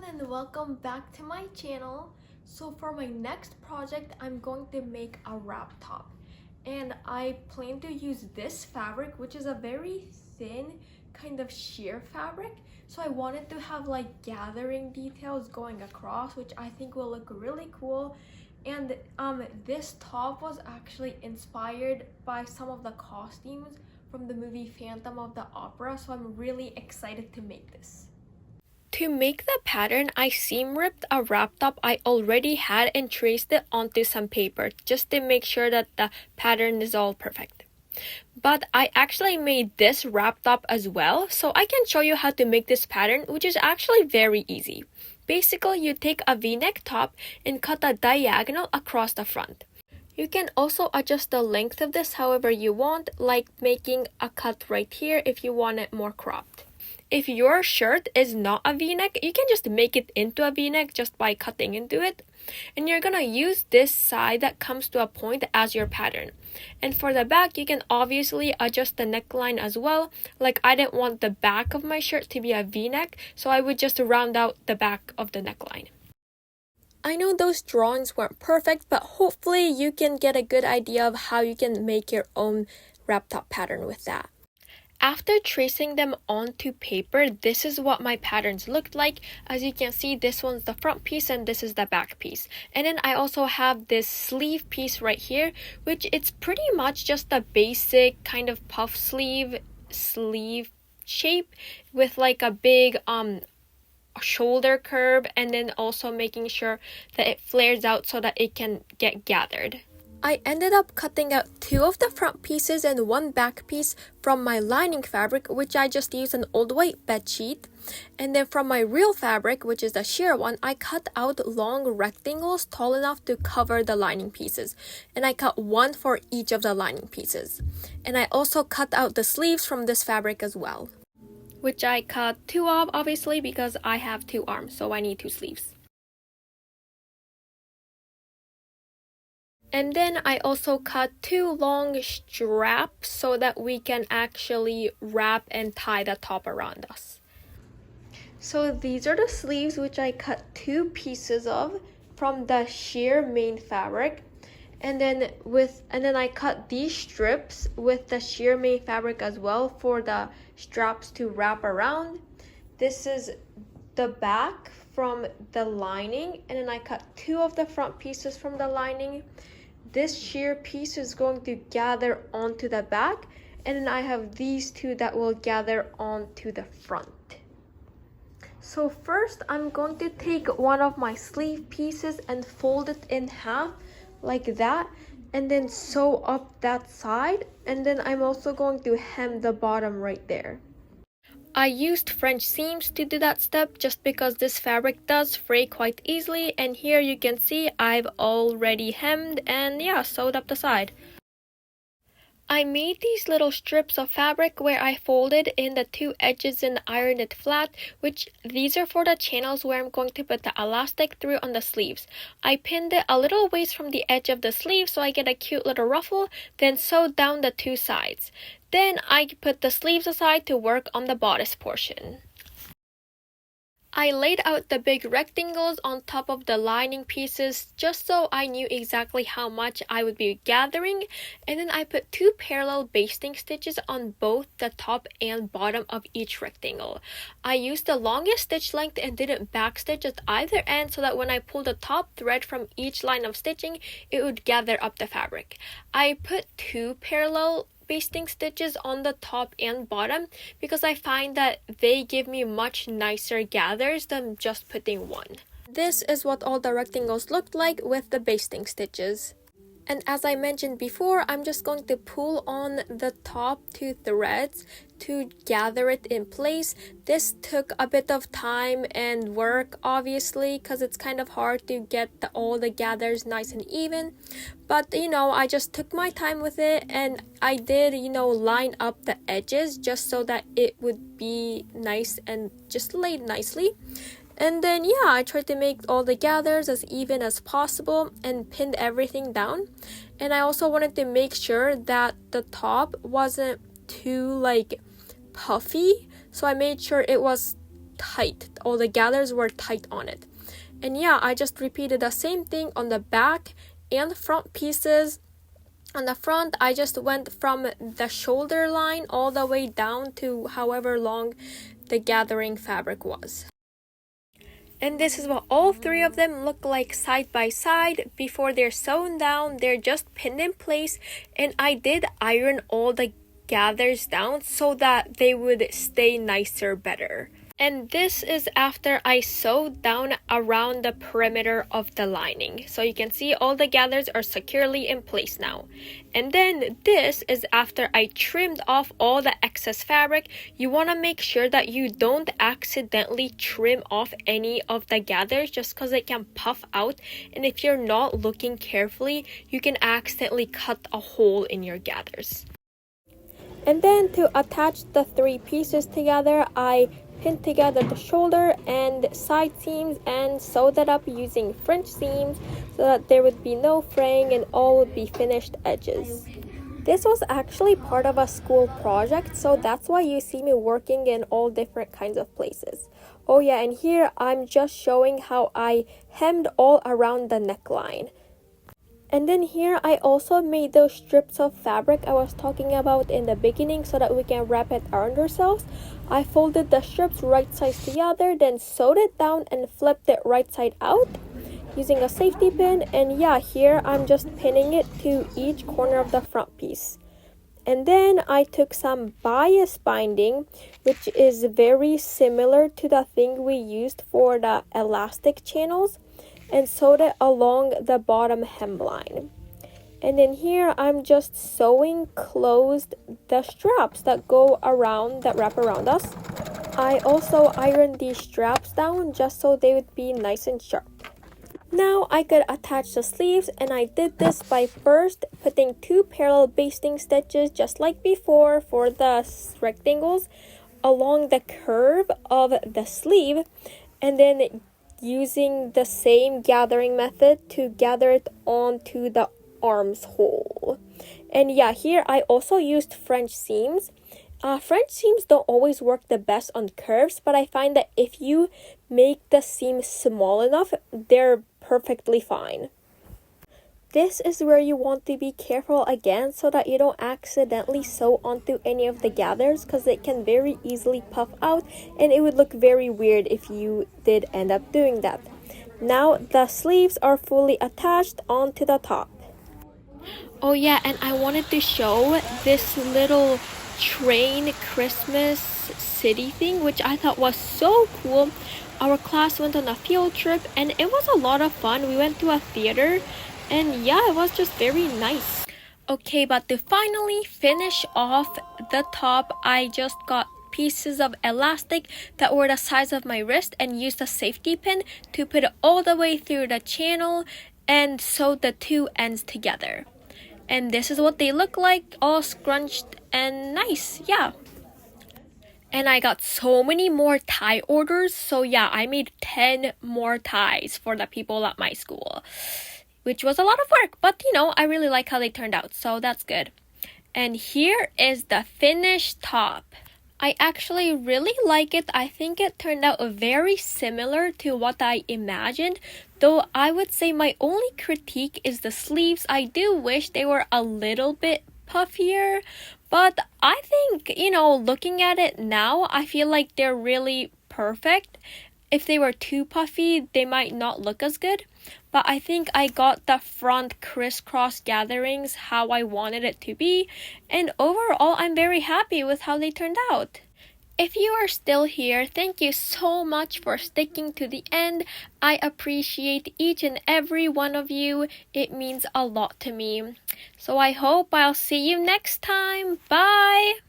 everyone and welcome back to my channel. So for my next project, I'm going to make a wrap top. And I plan to use this fabric, which is a very thin kind of sheer fabric. So I wanted to have like gathering details going across, which I think will look really cool. And this top was actually inspired by some of the costumes from the movie Phantom of the Opera. So I'm really excited to make this. To make the pattern, I seam ripped a wrap top I already had and traced it onto some paper just to make sure that the pattern is all perfect. But I actually made this wrap top as well, so I can show you how to make this pattern, which is actually very easy. Basically, you take a v-neck top and cut a diagonal across the front. You can also adjust the length of this however you want, like making a cut right here if you want it more cropped. If your shirt is not a v-neck, you can just make it into a v-neck just by cutting into it. And you're gonna use this side that comes to a point as your pattern. And for the back, you can obviously adjust the neckline as well. Like I didn't want the back of my shirt to be a v-neck, so I would just round out the back of the neckline. I know those drawings weren't perfect, but hopefully you can get a good idea of how you can make your own wrap top pattern with that. After tracing them onto paper, this is what my patterns looked like. As you can see, this one's the front piece and this is the back piece. And then I also have this sleeve piece right here, which it's pretty much just a basic kind of puff sleeve shape with like a big shoulder curve, and then also making sure that it flares out so that it can get gathered. I ended up cutting out 2 of the front pieces and 1 back piece from my lining fabric, which I just used an old white bed sheet. And then from my real fabric, which is the sheer one, I cut out long rectangles tall enough to cover the lining pieces. And I cut 1 for each of the lining pieces. And I also cut out the sleeves from this fabric as well, which I cut 2 of obviously because I have 2 arms, so I need 2 sleeves. And then I also cut 2 long straps so that we can actually wrap and tie the top around us. So these are the sleeves which I cut 2 pieces of from the sheer main fabric. And then I cut these strips with the sheer main fabric as well for the straps to wrap around. This is the back from the lining, and then I cut 2 of the front pieces from the lining. This sheer piece is going to gather onto the back, and then I have these 2 that will gather onto the front. So first, I'm going to take one of my sleeve pieces and fold it in half like that, and then sew up that side, and then I'm also going to hem the bottom right there. I used French seams to do that step just because this fabric does fray quite easily, and here you can see I've already hemmed and sewed up the side. I made these little strips of fabric where I folded in the 2 edges and ironed it flat, which these are for the channels where I'm going to put the elastic through on the sleeves. I pinned it a little ways from the edge of the sleeve so I get a cute little ruffle, then sewed down the 2 sides. Then I put the sleeves aside to work on the bodice portion. I laid out the big rectangles on top of the lining pieces just so I knew exactly how much I would be gathering, and then I put 2 parallel basting stitches on both the top and bottom of each rectangle. I used the longest stitch length and didn't backstitch at either end so that when I pulled the top thread from each line of stitching, it would gather up the fabric. I put 2 parallel basting stitches on the top and bottom because I find that they give me much nicer gathers than just putting 1. This is what all the rectangles looked like with the basting stitches. And as I mentioned before, I'm just going to pull on the top 2 threads to gather it in place. This took a bit of time and work obviously because it's kind of hard to get all the gathers nice and even. But I just took my time with it, and I did line up the edges just so that it would be nice and just laid nicely. And then I tried to make all the gathers as even as possible and pinned everything down. And I also wanted to make sure that the top wasn't too puffy, so I made sure it was tight. All the gathers were tight on it. And yeah, I just repeated the same thing on the back and front pieces. On the front, I just went from the shoulder line all the way down to however long the gathering fabric was. And this is what all three of them look like side by side. Before they're sewn down, they're just pinned in place. And I did iron all the gathers down so that they would stay nicer better. And this is after I sewed down around the perimeter of the lining. So you can see all the gathers are securely in place now. And then this is after I trimmed off all the excess fabric. You want to make sure that you don't accidentally trim off any of the gathers just because it can puff out. And if you're not looking carefully, you can accidentally cut a hole in your gathers. And then to attach the three pieces together, I pinned together the shoulder and side seams and sewed it up using French seams so that there would be no fraying and all would be finished edges. This was actually part of a school project, so that's why you see me working in all different kinds of places. Oh yeah, and here I'm just showing how I hemmed all around the neckline. And then here I also made those strips of fabric I was talking about in the beginning so that we can wrap it around ourselves. I folded the strips right sides together, then sewed it down and flipped it right side out using a safety pin. And yeah, here I'm just pinning it to each corner of the front piece. And then I took some bias binding, which is very similar to the thing we used for the elastic channels, and sewed it along the bottom hemline. And then here I'm just sewing closed the straps that go around, that wrap around us. I also ironed these straps down just so they would be nice and sharp. Now I could attach the sleeves, and I did this by first putting 2 parallel basting stitches just like before for the rectangles along the curve of the sleeve, and then using the same gathering method to gather it onto the arms hole. And yeah, here I also used French seams. French seams don't always work the best on curves, but I find that if you make the seam small enough, they're perfectly fine. This is where you want to be careful again so that you don't accidentally sew onto any of the gathers, because it can very easily puff out and it would look very weird if you did end up doing that. Now the sleeves are fully attached onto the top. Oh yeah, and I wanted to show this little train Christmas city thing, which I thought was so cool. Our class went on a field trip and it was a lot of fun. We went to a theater. And yeah, it was just very nice. Okay, but to finally finish off the top, I just got pieces of elastic that were the size of my wrist and used a safety pin to put it all the way through the channel and sew the two ends together. And this is what they look like, all scrunched and nice, yeah. And I got so many more tie orders, so yeah, I made 10 more ties for the people at my school, which was a lot of work, but you know, I really like how they turned out, so that's good. And here is the finished top. I actually really like it. I think it turned out very similar to what I imagined, though I would say my only critique is the sleeves. I do wish they were a little bit puffier, but I think, you know, looking at it now, I feel like they're really perfect. If they were too puffy, they might not look as good. But I think I got the front crisscross gatherings how I wanted it to be. And overall, I'm very happy with how they turned out. If you are still here, thank you so much for sticking to the end. I appreciate each and every one of you. It means a lot to me. So I hope I'll see you next time. Bye!